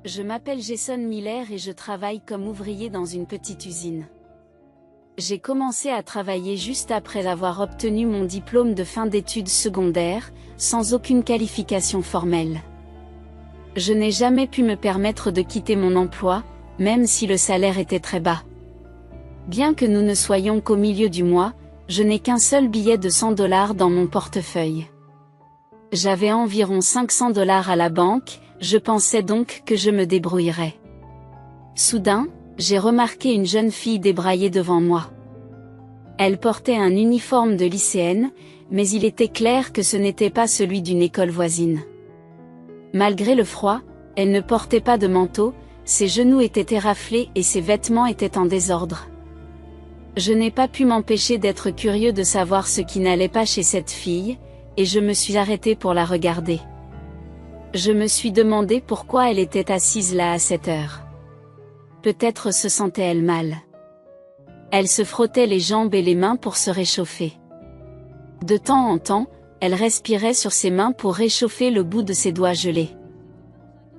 Je m'appelle Jason Miller et je travaille comme ouvrier dans une petite usine. J'ai commencé à travailler juste après avoir obtenu mon diplôme de fin d'études secondaires, sans aucune qualification formelle. Je n'ai jamais pu me permettre de quitter mon emploi, même si le salaire était très bas. Bien que nous ne soyons qu'au milieu du mois, je n'ai qu'un seul billet de $100 dans mon portefeuille. J'avais environ $500 à la banque, je pensais donc que je me débrouillerais. Soudain, j'ai remarqué une jeune fille débraillée devant moi. Elle portait un uniforme de lycéenne, mais il était clair que ce n'était pas celui d'une école voisine. Malgré le froid, elle ne portait pas de manteau, ses genoux étaient éraflés et ses vêtements étaient en désordre. Je n'ai pas pu m'empêcher d'être curieux de savoir ce qui n'allait pas chez cette fille, et je me suis arrêté pour la regarder. Je me suis demandé pourquoi elle était assise là à cette heure. Peut-être se sentait-elle mal. Elle se frottait les jambes et les mains pour se réchauffer. De temps en temps, elle respirait sur ses mains pour réchauffer le bout de ses doigts gelés.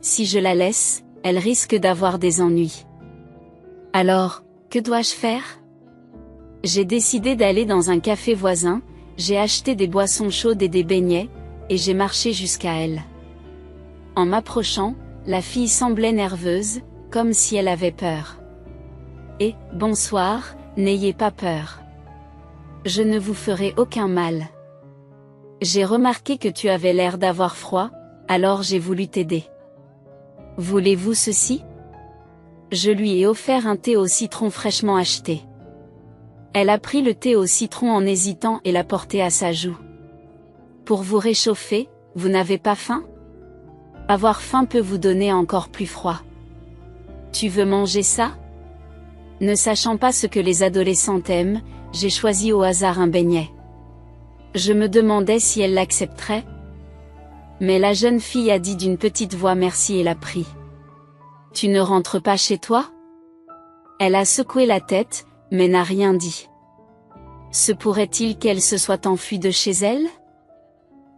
Si je la laisse, elle risque d'avoir des ennuis. Alors, que dois-je faire? J'ai décidé d'aller dans un café voisin, j'ai acheté des boissons chaudes et des beignets, et j'ai marché jusqu'à elle. En m'approchant, la fille semblait nerveuse, comme si elle avait peur. Et, bonsoir, n'ayez pas peur. Je ne vous ferai aucun mal. J'ai remarqué que tu avais l'air d'avoir froid, alors j'ai voulu t'aider. Voulez-vous ceci? Je lui ai offert un thé au citron fraîchement acheté. Elle a pris le thé au citron en hésitant et l'a porté à sa joue. Pour vous réchauffer, vous n'avez pas faim? Avoir faim peut vous donner encore plus froid. Tu veux manger ça? Ne sachant pas ce que les adolescents aiment, j'ai choisi au hasard un beignet. Je me demandais si elle l'accepterait. Mais la jeune fille a dit d'une petite voix merci et l'a pris. Tu ne rentres pas chez toi? Elle a secoué la tête, mais n'a rien dit. Se pourrait-il qu'elle se soit enfuie de chez elle?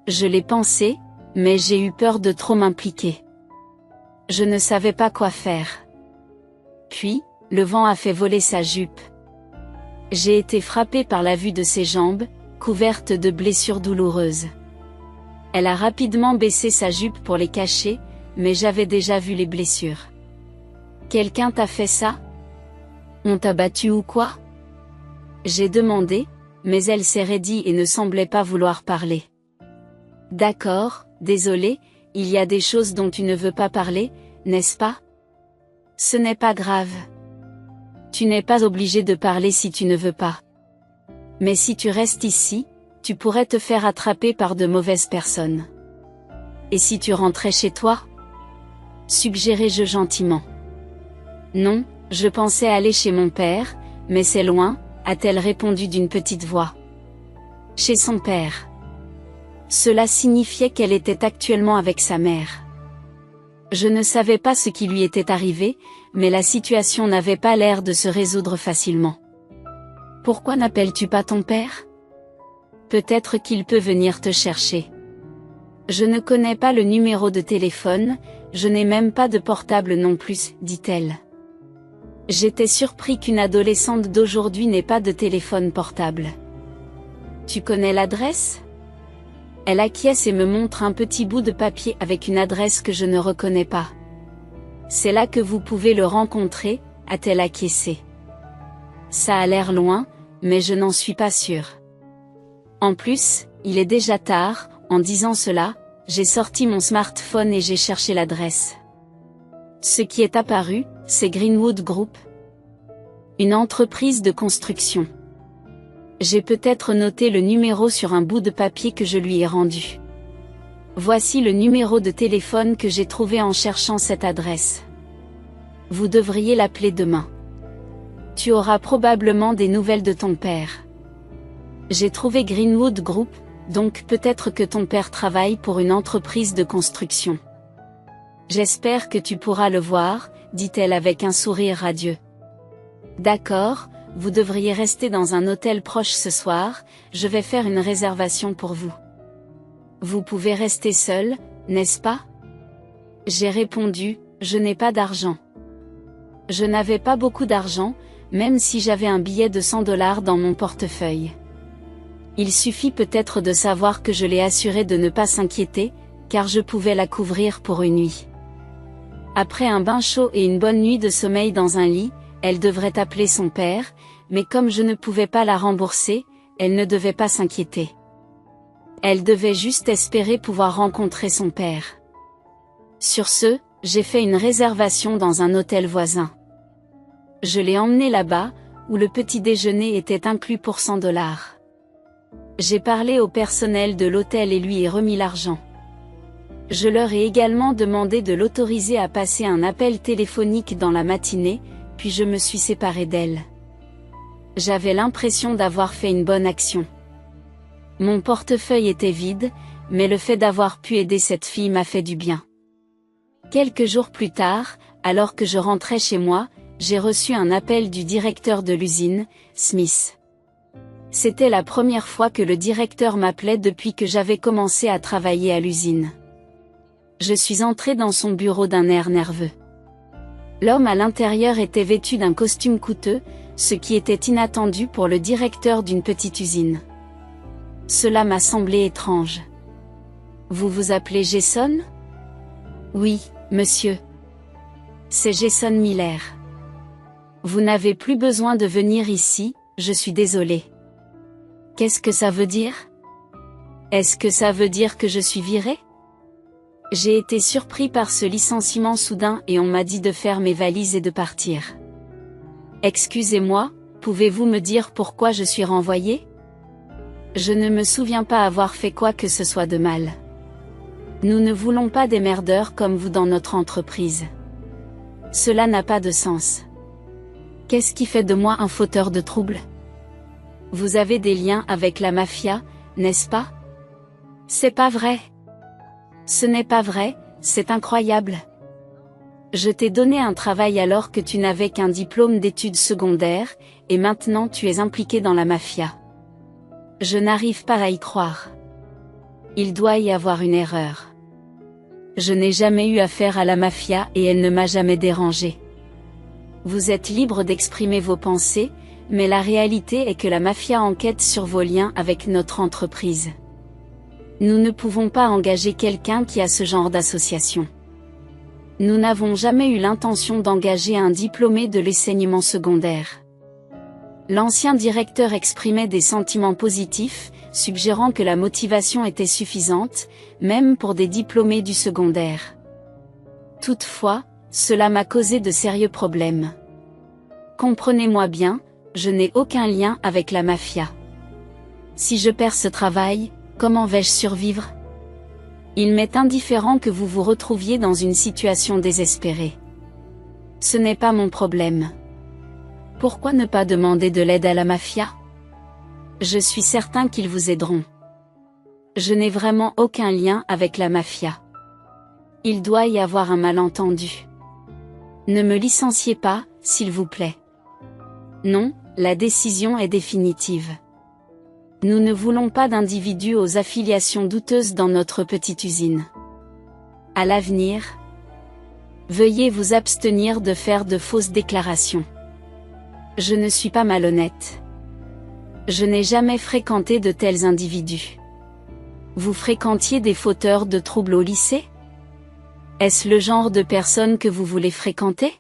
Je l'ai pensé, mais j'ai eu peur de trop m'impliquer. Je ne savais pas quoi faire. Puis, le vent a fait voler sa jupe. J'ai été frappé par la vue de ses jambes, couvertes de blessures douloureuses. Elle a rapidement baissé sa jupe pour les cacher, mais j'avais déjà vu les blessures. Quelqu'un t'a fait ça? On t'a battu ou quoi? J'ai demandé, mais elle s'est raidie et ne semblait pas vouloir parler. D'accord, désolé, il y a des choses dont tu ne veux pas parler, n'est-ce pas? Ce n'est pas grave. Tu n'es pas obligé de parler si tu ne veux pas. Mais si tu restes ici, tu pourrais te faire attraper par de mauvaises personnes. Et si tu rentrais chez toi? Suggérai-je gentiment. Non, je pensais aller chez mon père, mais c'est loin, a-t-elle répondu d'une petite voix. Chez son père. Cela signifiait qu'elle était actuellement avec sa mère. Je ne savais pas ce qui lui était arrivé, mais la situation n'avait pas l'air de se résoudre facilement. Pourquoi n'appelles-tu pas ton père? Peut-être qu'il peut venir te chercher. Je ne connais pas le numéro de téléphone, je n'ai même pas de portable non plus, dit-elle. J'étais surpris qu'une adolescente d'aujourd'hui n'ait pas de téléphone portable. Tu connais l'adresse? Elle acquiesce et me montre un petit bout de papier avec une adresse que je ne reconnais pas. C'est là que vous pouvez le rencontrer, a-t-elle acquiescé. Ça a l'air loin, mais je n'en suis pas sûre. En plus, il est déjà tard, en disant cela, j'ai sorti mon smartphone et j'ai cherché l'adresse. Ce qui est apparu, c'est Greenwood Group. Une entreprise de construction. J'ai peut-être noté le numéro sur un bout de papier que je lui ai rendu. Voici le numéro de téléphone que j'ai trouvé en cherchant cette adresse. Vous devriez l'appeler demain. Tu auras probablement des nouvelles de ton père. J'ai trouvé Greenwood Group, donc peut-être que ton père travaille pour une entreprise de construction. J'espère que tu pourras le voir, dit-elle avec un sourire radieux. D'accord, vous devriez rester dans un hôtel proche ce soir, je vais faire une réservation pour vous. Vous pouvez rester seul, n'est-ce pas? J'ai répondu, Je n'ai pas d'argent. Je n'avais pas beaucoup d'argent, même si j'avais un billet de $100 dans mon portefeuille. Il suffit peut-être de savoir que je l'ai assurée de ne pas s'inquiéter, car je pouvais la couvrir pour une nuit. Après un bain chaud et une bonne nuit de sommeil dans un lit, elle devrait appeler son père, mais comme je ne pouvais pas la rembourser, elle ne devait pas s'inquiéter. Elle devait juste espérer pouvoir rencontrer son père. Sur ce, j'ai fait une réservation dans un hôtel voisin. Je l'ai emmenée là-bas, où le petit déjeuner était inclus pour $100. J'ai parlé au personnel de l'hôtel et lui ai remis l'argent. Je leur ai également demandé de l'autoriser à passer un appel téléphonique dans la matinée, puis je me suis séparée d'elle. J'avais l'impression d'avoir fait une bonne action. Mon portefeuille était vide, mais le fait d'avoir pu aider cette fille m'a fait du bien. Quelques jours plus tard, alors que je rentrais chez moi, j'ai reçu un appel du directeur de l'usine, Smith. C'était la première fois que le directeur m'appelait depuis que j'avais commencé à travailler à l'usine. Je suis entrée dans son bureau d'un air nerveux. L'homme à l'intérieur était vêtu d'un costume coûteux, ce qui était inattendu pour le directeur d'une petite usine. Cela m'a semblé étrange. « Vous vous appelez Jason ? » ?»« Oui, monsieur. C'est Jason Miller. »« Vous n'avez plus besoin de venir ici, je suis désolé. » »« Qu'est-ce que ça veut dire ? Est-ce que ça veut dire que je suis viré ? » J'ai été surpris par ce licenciement soudain et on m'a dit de faire mes valises et de partir. « Excusez-moi, pouvez-vous me dire pourquoi je suis renvoyé ? Je ne me souviens pas avoir fait quoi que ce soit de mal. Nous ne voulons pas des merdeurs comme vous dans notre entreprise. Cela n'a pas de sens. Qu'est-ce qui fait de moi un fauteur de troubles ? Vous avez des liens avec la mafia, n'est-ce pas ? C'est pas vrai. Ce n'est pas vrai, c'est incroyable. Je t'ai donné un travail alors que tu n'avais qu'un diplôme d'études secondaires, et maintenant tu es impliqué dans la mafia. Je n'arrive pas à y croire. Il doit y avoir une erreur. Je n'ai jamais eu affaire à la mafia et elle ne m'a jamais dérangé. Vous êtes libre d'exprimer vos pensées, mais la réalité est que la mafia enquête sur vos liens avec notre entreprise. Nous ne pouvons pas engager quelqu'un qui a ce genre d'association. Nous n'avons jamais eu l'intention d'engager un diplômé de l'enseignement secondaire. L'ancien directeur exprimait des sentiments positifs, suggérant que la motivation était suffisante, même pour des diplômés du secondaire. Toutefois, cela m'a causé de sérieux problèmes. Comprenez-moi bien, je n'ai aucun lien avec la mafia. Si je perds ce travail, comment vais-je survivre ? Il m'est indifférent que vous vous retrouviez dans une situation désespérée. Ce n'est pas mon problème. Pourquoi ne pas demander de l'aide à la mafia ? Je suis certain qu'ils vous aideront. Je n'ai vraiment aucun lien avec la mafia. Il doit y avoir un malentendu. Ne me licenciez pas, s'il vous plaît. Non, la décision est définitive. Nous ne voulons pas d'individus aux affiliations douteuses dans notre petite usine. À l'avenir, veuillez vous abstenir de faire de fausses déclarations. Je ne suis pas malhonnête. Je n'ai jamais fréquenté de tels individus. Vous fréquentiez des fauteurs de troubles au lycée ? Est-ce le genre de personne que vous voulez fréquenter ?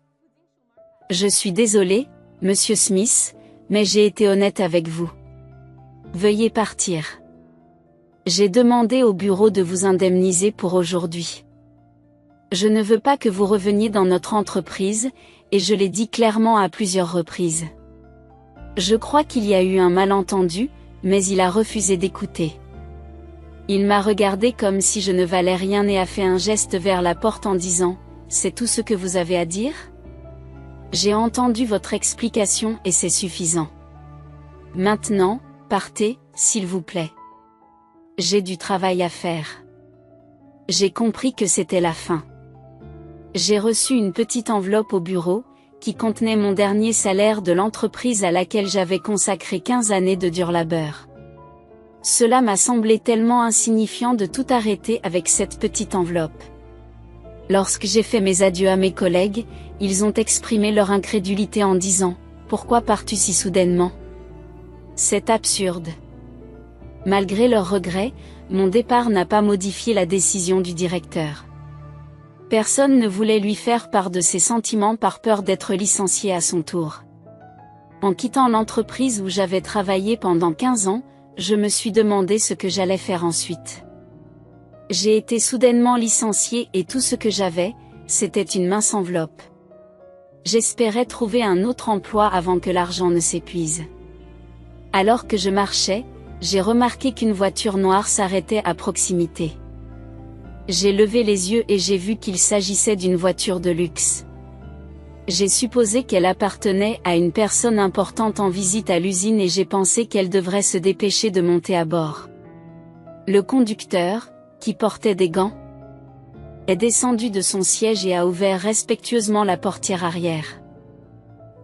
Je suis désolé, Monsieur Smith, mais j'ai été honnête avec vous. Veuillez partir. J'ai demandé au bureau de vous indemniser pour aujourd'hui. Je ne veux pas que vous reveniez dans notre entreprise, et je l'ai dit clairement à plusieurs reprises. Je crois qu'il y a eu un malentendu, mais il a refusé d'écouter. Il m'a regardé comme si je ne valais rien et a fait un geste vers la porte en disant « C'est tout ce que vous avez à dire ? J'ai entendu votre explication et c'est suffisant. Maintenant, partez, s'il vous plaît. J'ai du travail à faire. » J'ai compris que c'était la fin. J'ai reçu une petite enveloppe au bureau, qui contenait mon dernier salaire de l'entreprise à laquelle j'avais consacré 15 années de dur labeur. Cela m'a semblé tellement insignifiant de tout arrêter avec cette petite enveloppe. Lorsque j'ai fait mes adieux à mes collègues, ils ont exprimé leur incrédulité en disant « Pourquoi pars-tu si soudainement ?» C'est absurde. Malgré leurs regrets, mon départ n'a pas modifié la décision du directeur. Personne ne voulait lui faire part de ses sentiments par peur d'être licencié à son tour. En quittant l'entreprise où j'avais travaillé pendant 15 ans, je me suis demandé ce que j'allais faire ensuite. J'ai été soudainement licencié et tout ce que j'avais, c'était une mince enveloppe. J'espérais trouver un autre emploi avant que l'argent ne s'épuise. Alors que je marchais, j'ai remarqué qu'une voiture noire s'arrêtait à proximité. J'ai levé les yeux et j'ai vu qu'il s'agissait d'une voiture de luxe. J'ai supposé qu'elle appartenait à une personne importante en visite à l'usine et j'ai pensé qu'elle devrait se dépêcher de monter à bord. Le conducteur, qui portait des gants, est descendu de son siège et a ouvert respectueusement la portière arrière.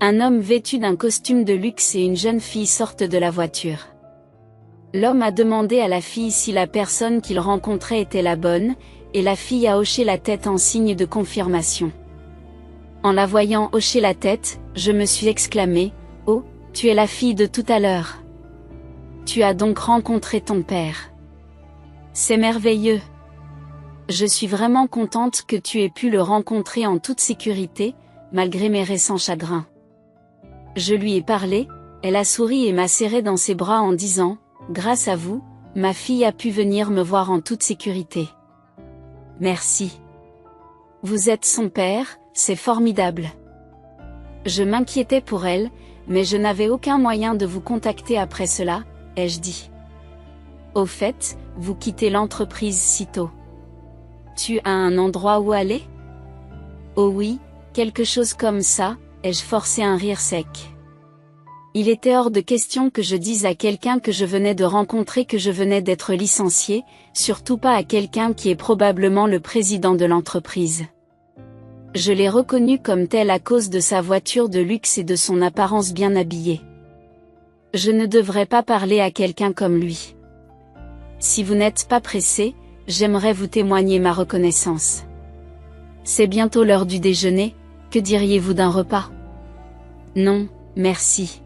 Un homme vêtu d'un costume de luxe et une jeune fille sortent de la voiture. L'homme a demandé à la fille si la personne qu'il rencontrait était la bonne, et la fille a hoché la tête en signe de confirmation. En la voyant hocher la tête, je me suis exclamé « Oh, tu es la fille de tout à l'heure. Tu as donc rencontré ton père. C'est merveilleux. Je suis vraiment contente que tu aies pu le rencontrer en toute sécurité, malgré mes récents chagrins. » Je lui ai parlé, elle a souri et m'a serré dans ses bras en disant « Grâce à vous, ma fille a pu venir me voir en toute sécurité. Merci. Vous êtes son père, c'est formidable. » Je m'inquiétais pour elle, mais je n'avais aucun moyen de vous contacter après cela, ai-je dit. Au fait, vous quittez l'entreprise si tôt. Tu as un endroit où aller? Oh oui, quelque chose comme ça, ai-je forcé un rire sec. Il était hors de question que je dise à quelqu'un que je venais de rencontrer que je venais d'être licencié, surtout pas à quelqu'un qui est probablement le président de l'entreprise. Je l'ai reconnu comme tel à cause de sa voiture de luxe et de son apparence bien habillée. Je ne devrais pas parler à quelqu'un comme lui. Si vous n'êtes pas pressé, j'aimerais vous témoigner ma reconnaissance. C'est bientôt l'heure du déjeuner, que diriez-vous d'un repas? Non, merci.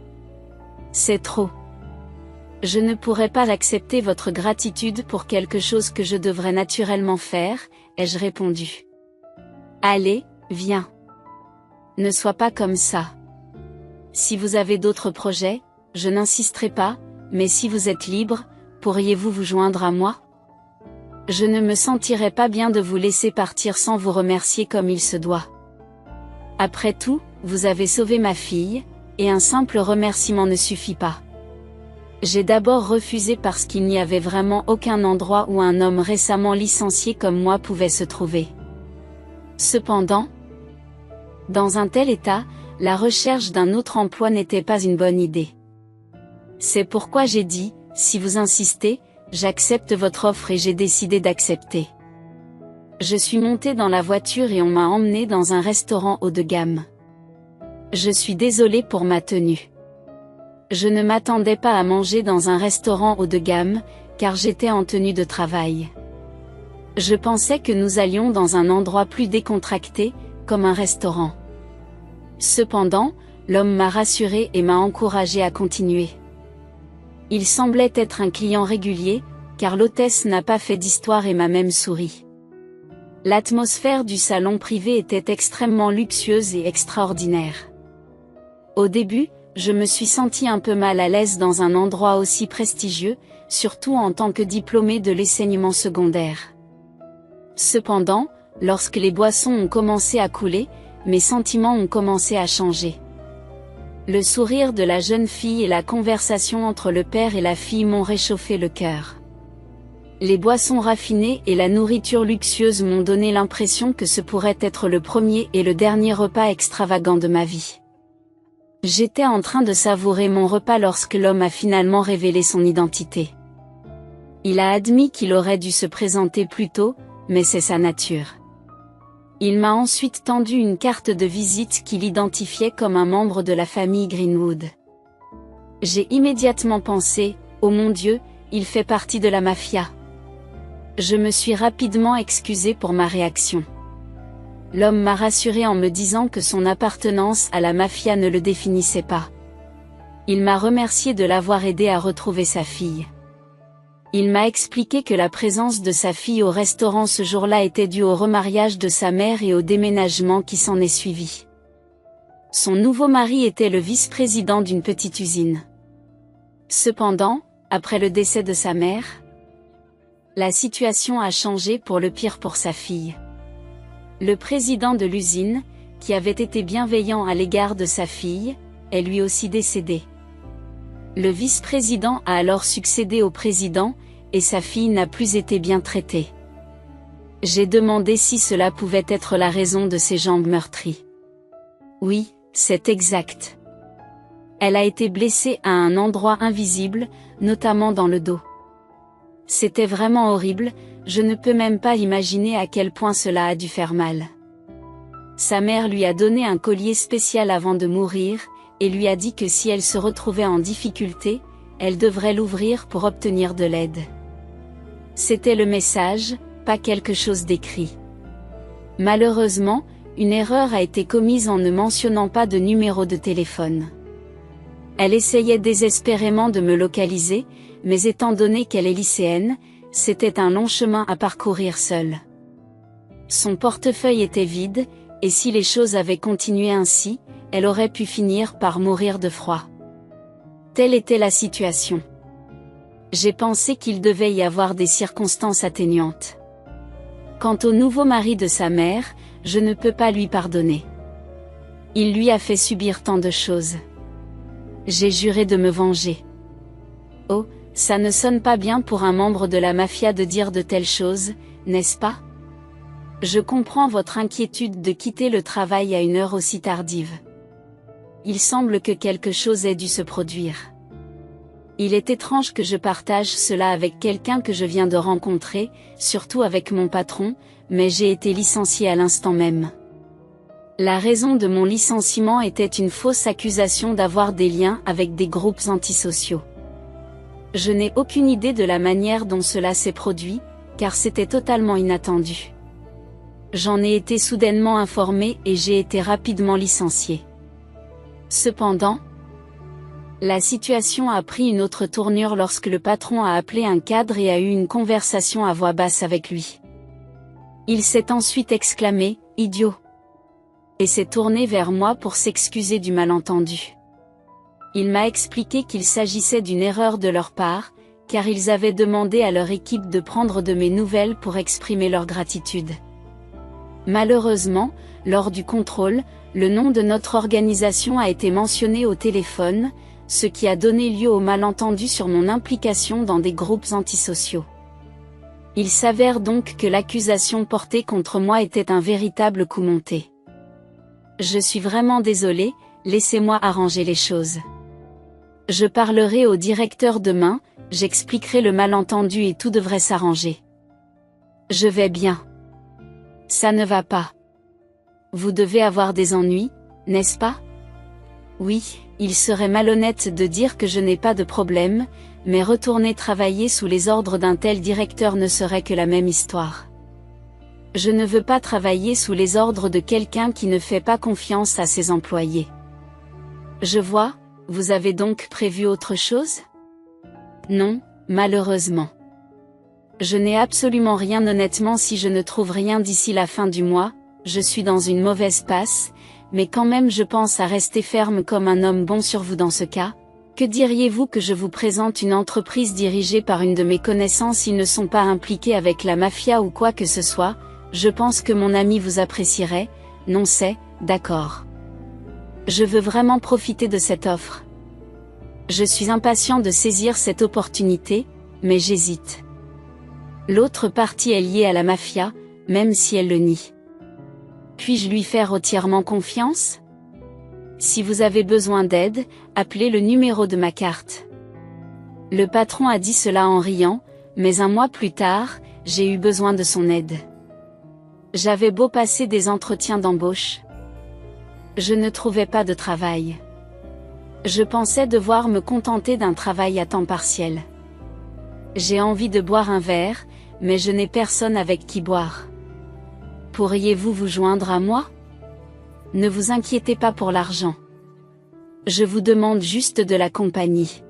C'est trop. Je ne pourrais pas accepter votre gratitude pour quelque chose que je devrais naturellement faire, ai-je répondu. Allez, viens. Ne sois pas comme ça. Si vous avez d'autres projets, je n'insisterai pas, mais si vous êtes libre, pourriez-vous vous joindre à moi? Je ne me sentirais pas bien de vous laisser partir sans vous remercier comme il se doit. Après tout, vous avez sauvé ma fille, et un simple remerciement ne suffit pas. J'ai d'abord refusé parce qu'il n'y avait vraiment aucun endroit où un homme récemment licencié comme moi pouvait se trouver. Cependant, dans un tel état, la recherche d'un autre emploi n'était pas une bonne idée. C'est pourquoi j'ai dit, si vous insistez, j'accepte votre offre et j'ai décidé d'accepter. Je suis monté dans la voiture et on m'a emmené dans un restaurant haut de gamme. Je suis désolé pour ma tenue. Je ne m'attendais pas à manger dans un restaurant haut de gamme, car j'étais en tenue de travail. Je pensais que nous allions dans un endroit plus décontracté, comme un restaurant. Cependant, l'homme m'a rassuré et m'a encouragé à continuer. Il semblait être un client régulier, car l'hôtesse n'a pas fait d'histoire et m'a même souri. L'atmosphère du salon privé était extrêmement luxueuse et extraordinaire. Au début, je me suis senti un peu mal à l'aise dans un endroit aussi prestigieux, surtout en tant que diplômé de l'enseignement secondaire. Cependant, lorsque les boissons ont commencé à couler, mes sentiments ont commencé à changer. Le sourire de la jeune fille et la conversation entre le père et la fille m'ont réchauffé le cœur. Les boissons raffinées et la nourriture luxueuse m'ont donné l'impression que ce pourrait être le premier et le dernier repas extravagant de ma vie. J'étais en train de savourer mon repas lorsque l'homme a finalement révélé son identité. Il a admis qu'il aurait dû se présenter plus tôt, mais c'est sa nature. Il m'a ensuite tendu une carte de visite qui l'identifiait comme un membre de la famille Greenwood. J'ai immédiatement pensé, oh mon Dieu, il fait partie de la mafia. Je me suis rapidement excusé pour ma réaction. L'homme m'a rassuré en me disant que son appartenance à la mafia ne le définissait pas. Il m'a remercié de l'avoir aidé à retrouver sa fille. Il m'a expliqué que la présence de sa fille au restaurant ce jour-là était due au remariage de sa mère et au déménagement qui s'en est suivi. Son nouveau mari était le vice-président d'une petite usine. Cependant, après le décès de sa mère, la situation a changé pour le pire pour sa fille. Le président de l'usine, qui avait été bienveillant à l'égard de sa fille, est lui aussi décédé. Le vice-président a alors succédé au président, et sa fille n'a plus été bien traitée. J'ai demandé si cela pouvait être la raison de ses jambes meurtries. Oui, c'est exact. Elle a été blessée à un endroit invisible, notamment dans le dos. C'était vraiment horrible, je ne peux même pas imaginer à quel point cela a dû faire mal. Sa mère lui a donné un collier spécial avant de mourir, et lui a dit que si elle se retrouvait en difficulté, elle devrait l'ouvrir pour obtenir de l'aide. C'était le message, pas quelque chose d'écrit. Malheureusement, une erreur a été commise en ne mentionnant pas de numéro de téléphone. Elle essayait désespérément de me localiser, mais étant donné qu'elle est lycéenne, c'était un long chemin à parcourir seule. Son portefeuille était vide, et si les choses avaient continué ainsi, elle aurait pu finir par mourir de froid. Telle était la situation. J'ai pensé qu'il devait y avoir des circonstances atténuantes. Quant au nouveau mari de sa mère, je ne peux pas lui pardonner. Il lui a fait subir tant de choses. J'ai juré de me venger. Oh, ça ne sonne pas bien pour un membre de la mafia de dire de telles choses, n'est-ce pas? Je comprends votre inquiétude de quitter le travail à une heure aussi tardive. Il semble que quelque chose ait dû se produire. Il est étrange que je partage cela avec quelqu'un que je viens de rencontrer, surtout avec mon patron, mais j'ai été licencié à l'instant même. La raison de mon licenciement était une fausse accusation d'avoir des liens avec des groupes antisociaux. Je n'ai aucune idée de la manière dont cela s'est produit, car c'était totalement inattendu. J'en ai été soudainement informé et j'ai été rapidement licencié. Cependant, la situation a pris une autre tournure lorsque le patron a appelé un cadre et a eu une conversation à voix basse avec lui. Il s'est ensuite exclamé « Idiot !» et s'est tourné vers moi pour s'excuser du malentendu. Il m'a expliqué qu'il s'agissait d'une erreur de leur part, car ils avaient demandé à leur équipe de prendre de mes nouvelles pour exprimer leur gratitude. Malheureusement, lors du contrôle, le nom de notre organisation a été mentionné au téléphone, ce qui a donné lieu au malentendu sur mon implication dans des groupes antisociaux. Il s'avère donc que l'accusation portée contre moi était un véritable coup monté. Je suis vraiment désolé, laissez-moi arranger les choses. Je parlerai au directeur demain, j'expliquerai le malentendu et tout devrait s'arranger. Je vais bien. Ça ne va pas. Vous devez avoir des ennuis, n'est-ce pas? Oui, il serait malhonnête de dire que je n'ai pas de problème, mais retourner travailler sous les ordres d'un tel directeur ne serait que la même histoire. Je ne veux pas travailler sous les ordres de quelqu'un qui ne fait pas confiance à ses employés. Je vois, vous avez donc prévu autre chose? Non, malheureusement. Je n'ai absolument rien honnêtement si je ne trouve rien d'ici la fin du mois, je suis dans une mauvaise passe, mais quand même je pense à rester ferme comme un homme bon sur vous dans ce cas. Que diriez-vous que je vous présente une entreprise dirigée par une de mes connaissances? Ils ne sont pas impliqués avec la mafia ou quoi que ce soit, je pense que mon ami vous apprécierait, non c'est, d'accord. Je veux vraiment profiter de cette offre. Je suis impatient de saisir cette opportunité, mais j'hésite. L'autre partie est liée à la mafia, même si elle le nie. Puis-je lui faire entièrement confiance? Si vous avez besoin d'aide, appelez le numéro de ma carte. Le patron a dit cela en riant, mais un mois plus tard, j'ai eu besoin de son aide. J'avais beau passer des entretiens d'embauche. Je ne trouvais pas de travail. Je pensais devoir me contenter d'un travail à temps partiel. J'ai envie de boire un verre, mais je n'ai personne avec qui boire. Pourriez-vous vous joindre à moi? Ne vous inquiétez pas pour l'argent. Je vous demande juste de la compagnie.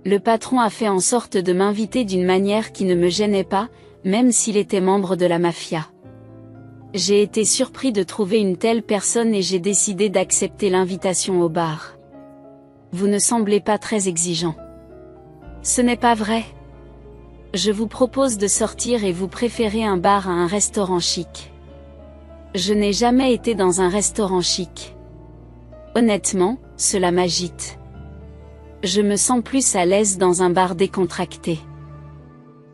Le patron a fait en sorte de m'inviter d'une manière qui ne me gênait pas, même s'il était membre de la mafia. J'ai été surpris de trouver une telle personne et j'ai décidé d'accepter l'invitation au bar. Vous ne semblez pas très exigeant. Ce n'est pas vrai. Je vous propose de sortir et vous préférez un bar à un restaurant chic. Je n'ai jamais été dans un restaurant chic. Honnêtement, cela m'agite. Je me sens plus à l'aise dans un bar décontracté.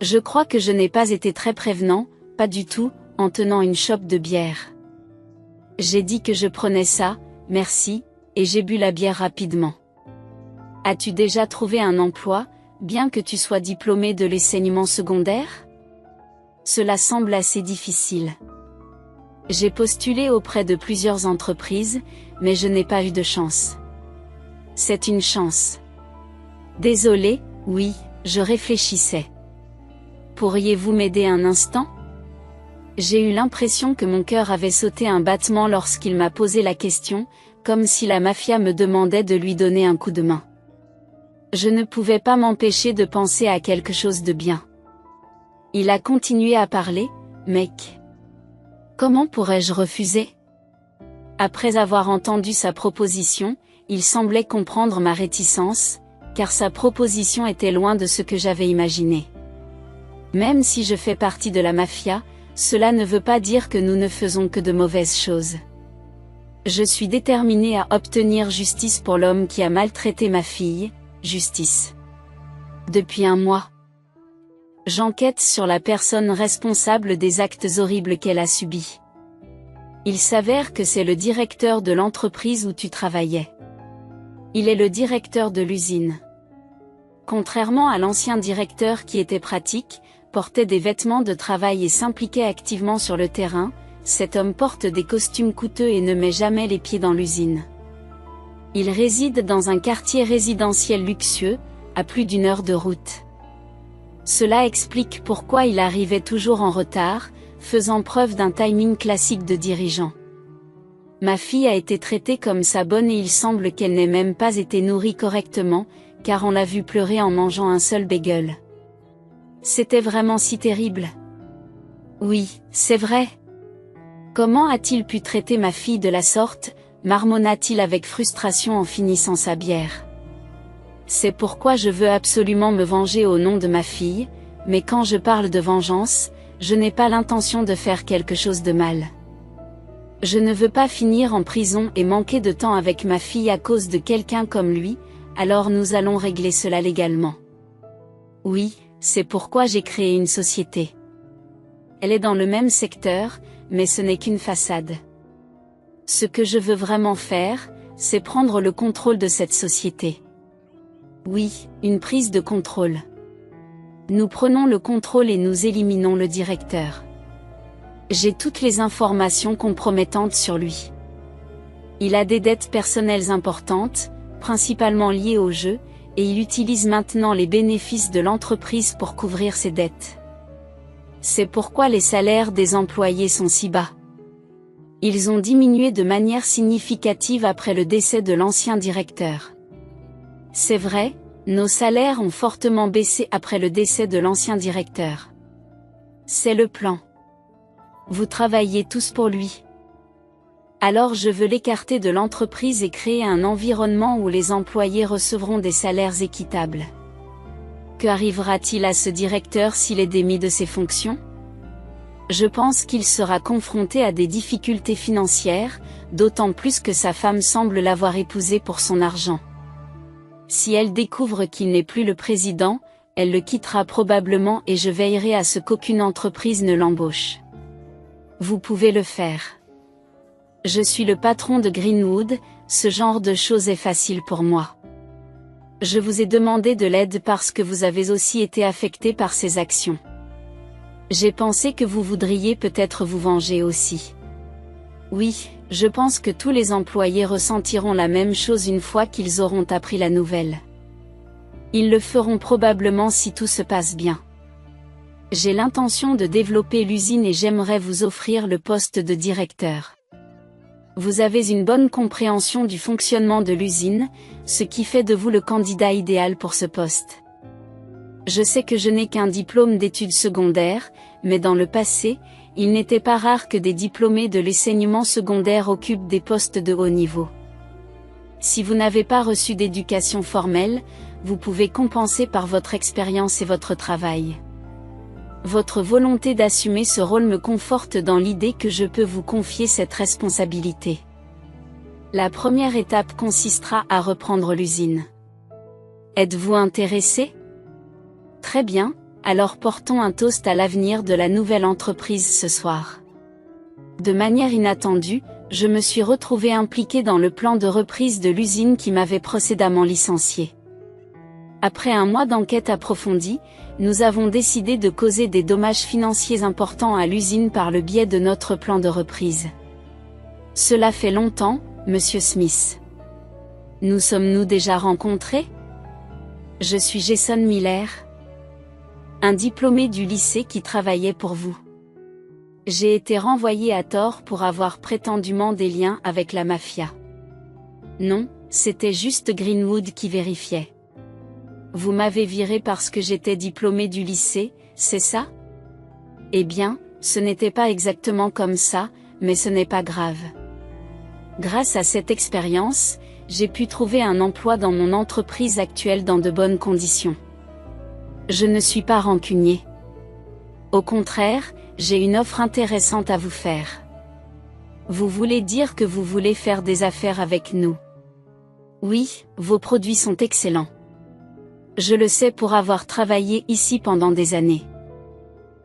Je crois que je n'ai pas été très prévenant, pas du tout, en tenant une chope de bière. J'ai dit que je prenais ça, merci, et j'ai bu la bière rapidement. As-tu déjà trouvé un emploi, bien que tu sois diplômé de l'enseignement secondaire? Cela semble assez difficile. J'ai postulé auprès de plusieurs entreprises, mais je n'ai pas eu de chance. C'est une chance. Désolé, oui, je réfléchissais. Pourriez-vous m'aider un instant? J'ai eu l'impression que mon cœur avait sauté un battement lorsqu'il m'a posé la question, comme si la mafia me demandait de lui donner un coup de main. Je ne pouvais pas m'empêcher de penser à quelque chose de bien. Il a continué à parler, mec. Comment pourrais-je refuser? Après avoir entendu sa proposition, il semblait comprendre ma réticence, car sa proposition était loin de ce que j'avais imaginé. Même si je fais partie de la mafia, cela ne veut pas dire que nous ne faisons que de mauvaises choses. Je suis déterminé à obtenir justice pour l'homme qui a maltraité ma fille, justice. Depuis un mois, j'enquête sur la personne responsable des actes horribles qu'elle a subis. Il s'avère que c'est le directeur de l'entreprise où tu travaillais. Il est le directeur de l'usine. Contrairement à l'ancien directeur qui était pratique, portait des vêtements de travail et s'impliquait activement sur le terrain, cet homme porte des costumes coûteux et ne met jamais les pieds dans l'usine. Il réside dans un quartier résidentiel luxueux, à plus d'1 heure de route. Cela explique pourquoi il arrivait toujours en retard, faisant preuve d'un timing classique de dirigeant. Ma fille a été traitée comme sa bonne et il semble qu'elle n'ait même pas été nourrie correctement, car on l'a vue pleurer en mangeant un seul bagel. C'était vraiment si terrible. Oui, c'est vrai. Comment a-t-il pu traiter ma fille de la sorte, marmonna-t-il avec frustration en finissant sa bière. C'est pourquoi je veux absolument me venger au nom de ma fille, mais quand je parle de vengeance, je n'ai pas l'intention de faire quelque chose de mal. Je ne veux pas finir en prison et manquer de temps avec ma fille à cause de quelqu'un comme lui, alors nous allons régler cela légalement. Oui, c'est pourquoi j'ai créé une société. Elle est dans le même secteur, mais ce n'est qu'une façade. Ce que je veux vraiment faire, c'est prendre le contrôle de cette société. Oui, une prise de contrôle. Nous prenons le contrôle et nous éliminons le directeur. J'ai toutes les informations compromettantes sur lui. Il a des dettes personnelles importantes, principalement liées au jeu, et il utilise maintenant les bénéfices de l'entreprise pour couvrir ses dettes. C'est pourquoi les salaires des employés sont si bas. Ils ont diminué de manière significative après le décès de l'ancien directeur. C'est vrai, nos salaires ont fortement baissé après le décès de l'ancien directeur. C'est le plan. Vous travaillez tous pour lui. Alors je veux l'écarter de l'entreprise et créer un environnement où les employés recevront des salaires équitables. Qu'arrivera-t-il à ce directeur s'il est démis de ses fonctions? Je pense qu'il sera confronté à des difficultés financières, d'autant plus que sa femme semble l'avoir épousé pour son argent. Si elle découvre qu'il n'est plus le président, elle le quittera probablement et je veillerai à ce qu'aucune entreprise ne l'embauche. Vous pouvez le faire. Je suis le patron de Greenwood, ce genre de choses est facile pour moi. Je vous ai demandé de l'aide parce que vous avez aussi été affecté par ces actions. J'ai pensé que vous voudriez peut-être vous venger aussi. Oui, je pense que tous les employés ressentiront la même chose une fois qu'ils auront appris la nouvelle. Ils le feront probablement si tout se passe bien. J'ai l'intention de développer l'usine et j'aimerais vous offrir le poste de directeur. Vous avez une bonne compréhension du fonctionnement de l'usine, ce qui fait de vous le candidat idéal pour ce poste. Je sais que je n'ai qu'un diplôme d'études secondaires, mais dans le passé, il n'était pas rare que des diplômés de l'enseignement secondaire occupent des postes de haut niveau. Si vous n'avez pas reçu d'éducation formelle, vous pouvez compenser par votre expérience et votre travail. Votre volonté d'assumer ce rôle me conforte dans l'idée que je peux vous confier cette responsabilité. La première étape consistera à reprendre l'usine. Êtes-vous intéressé? Très bien, alors portons un toast à l'avenir de la nouvelle entreprise ce soir. De manière inattendue, je me suis retrouvé impliqué dans le plan de reprise de l'usine qui m'avait précédemment licencié. Après un mois d'enquête approfondie, nous avons décidé de causer des dommages financiers importants à l'usine par le biais de notre plan de reprise. Cela fait longtemps, Monsieur Smith. Nous sommes-nous déjà rencontrés? Je suis Jason Miller, un diplômé du lycée qui travaillait pour vous. J'ai été renvoyé à tort pour avoir prétendument des liens avec la mafia. Non, c'était juste Greenwood qui vérifiait. Vous m'avez viré parce que j'étais diplômé du lycée, c'est ça? Eh bien, ce n'était pas exactement comme ça, mais ce n'est pas grave. Grâce à cette expérience, j'ai pu trouver un emploi dans mon entreprise actuelle dans de bonnes conditions. Je ne suis pas rancunier. Au contraire, j'ai une offre intéressante à vous faire. Vous voulez dire que vous voulez faire des affaires avec nous? Oui, vos produits sont excellents. Je le sais pour avoir travaillé ici pendant des années.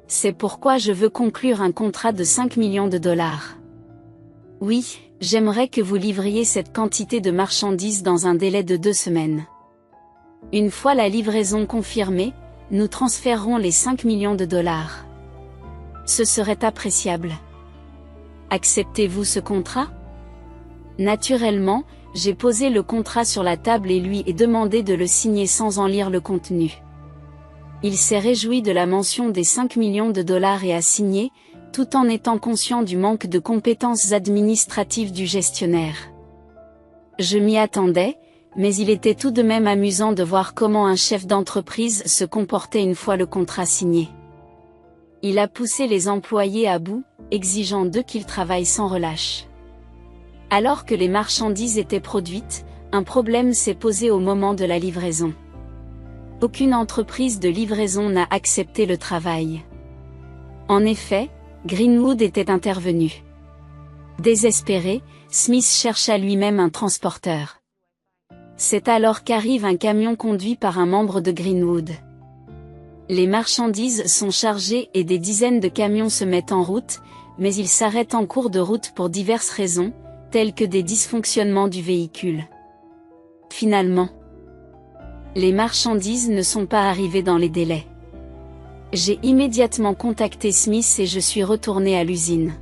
C'est pourquoi je veux conclure un contrat de 5 millions de dollars. Oui, j'aimerais que vous livriez cette quantité de marchandises dans un délai de 2 semaines. Une fois la livraison confirmée, nous transférerons les 5 millions de dollars. Ce serait appréciable. Acceptez-vous ce contrat? Naturellement, j'ai posé le contrat sur la table et lui ai demandé de le signer sans en lire le contenu. Il s'est réjoui de la mention des 5 millions de dollars et a signé, tout en étant conscient du manque de compétences administratives du gestionnaire. Je m'y attendais, mais il était tout de même amusant de voir comment un chef d'entreprise se comportait une fois le contrat signé. Il a poussé les employés à bout, exigeant d'eux qu'ils travaillent sans relâche. Alors que les marchandises étaient produites, un problème s'est posé au moment de la livraison. Aucune entreprise de livraison n'a accepté le travail. En effet, Greenwood était intervenu. Désespéré, Smith chercha lui-même un transporteur. C'est alors qu'arrive un camion conduit par un membre de Greenwood. Les marchandises sont chargées et des dizaines de camions se mettent en route, mais ils s'arrêtent en cours de route pour diverses raisons, tels que des dysfonctionnements du véhicule. Finalement, les marchandises ne sont pas arrivées dans les délais. J'ai immédiatement contacté Smith et je suis retourné à l'usine.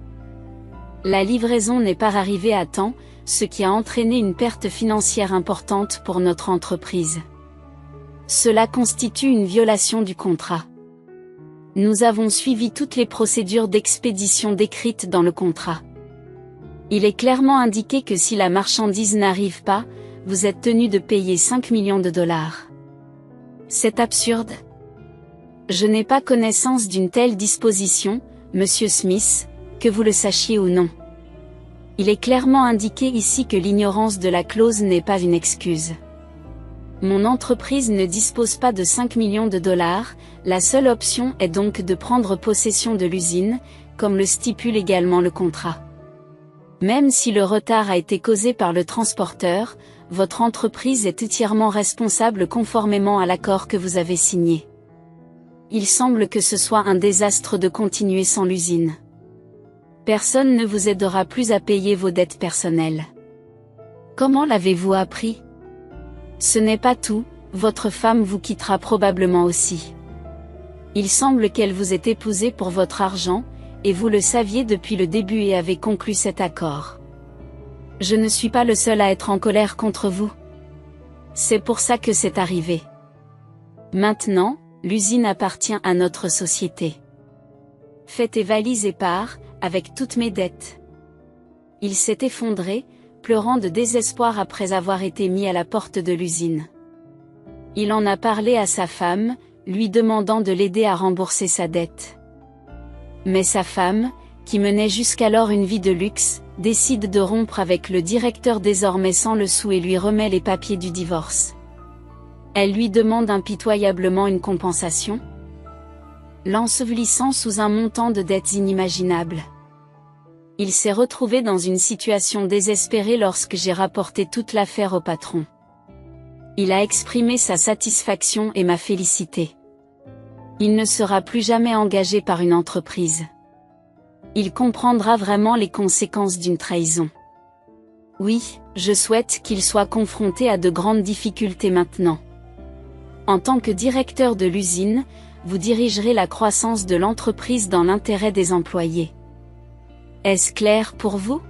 La livraison n'est pas arrivée à temps, ce qui a entraîné une perte financière importante pour notre entreprise. Cela constitue une violation du contrat. Nous avons suivi toutes les procédures d'expédition décrites dans le contrat. Il est clairement indiqué que si la marchandise n'arrive pas, vous êtes tenu de payer 5 millions de dollars. C'est absurde. Je n'ai pas connaissance d'une telle disposition, Monsieur Smith, que vous le sachiez ou non. Il est clairement indiqué ici que l'ignorance de la clause n'est pas une excuse. Mon entreprise ne dispose pas de 5 millions de dollars, la seule option est donc de prendre possession de l'usine, comme le stipule également le contrat. Même si le retard a été causé par le transporteur, votre entreprise est entièrement responsable conformément à l'accord que vous avez signé. Il semble que ce soit un désastre de continuer sans l'usine. Personne ne vous aidera plus à payer vos dettes personnelles. Comment l'avez-vous appris? Ce n'est pas tout, votre femme vous quittera probablement aussi. Il semble qu'elle vous ait épousé pour votre argent, et vous le saviez depuis le début et avez conclu cet accord. Je ne suis pas le seul à être en colère contre vous. C'est pour ça que c'est arrivé. Maintenant, l'usine appartient à notre société. Fais tes valises et pars, avec toutes mes dettes. Il s'est effondré, pleurant de désespoir après avoir été mis à la porte de l'usine. Il en a parlé à sa femme, lui demandant de l'aider à rembourser sa dette. Mais sa femme, qui menait jusqu'alors une vie de luxe, décide de rompre avec le directeur désormais sans le sou et lui remet les papiers du divorce. Elle lui demande impitoyablement une compensation, l'ensevelissant sous un montant de dettes inimaginable. Il s'est retrouvé dans une situation désespérée lorsque j'ai rapporté toute l'affaire au patron. Il a exprimé sa satisfaction et m'a félicité. Il ne sera plus jamais engagé par une entreprise. Il comprendra vraiment les conséquences d'une trahison. Oui, je souhaite qu'il soit confronté à de grandes difficultés maintenant. En tant que directeur de l'usine, vous dirigerez la croissance de l'entreprise dans l'intérêt des employés. Est-ce clair pour vous?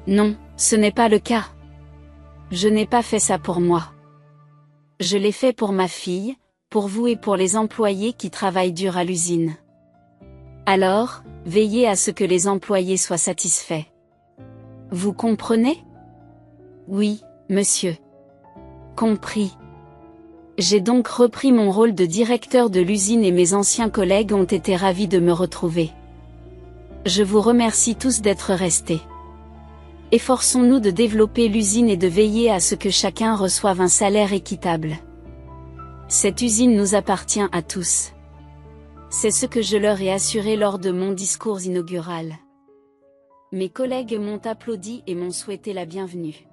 Non, ce n'est pas le cas. Je n'ai pas fait ça pour moi. Je l'ai fait pour ma fille, pour vous et pour les employés qui travaillent dur à l'usine. Alors, veillez à ce que les employés soient satisfaits. Vous comprenez? Oui, monsieur. Compris. J'ai donc repris mon rôle de directeur de l'usine et mes anciens collègues ont été ravis de me retrouver. Je vous remercie tous d'être restés. Efforçons-nous de développer l'usine et de veiller à ce que chacun reçoive un salaire équitable. Cette usine nous appartient à tous. C'est ce que je leur ai assuré lors de mon discours inaugural. Mes collègues m'ont applaudi et m'ont souhaité la bienvenue.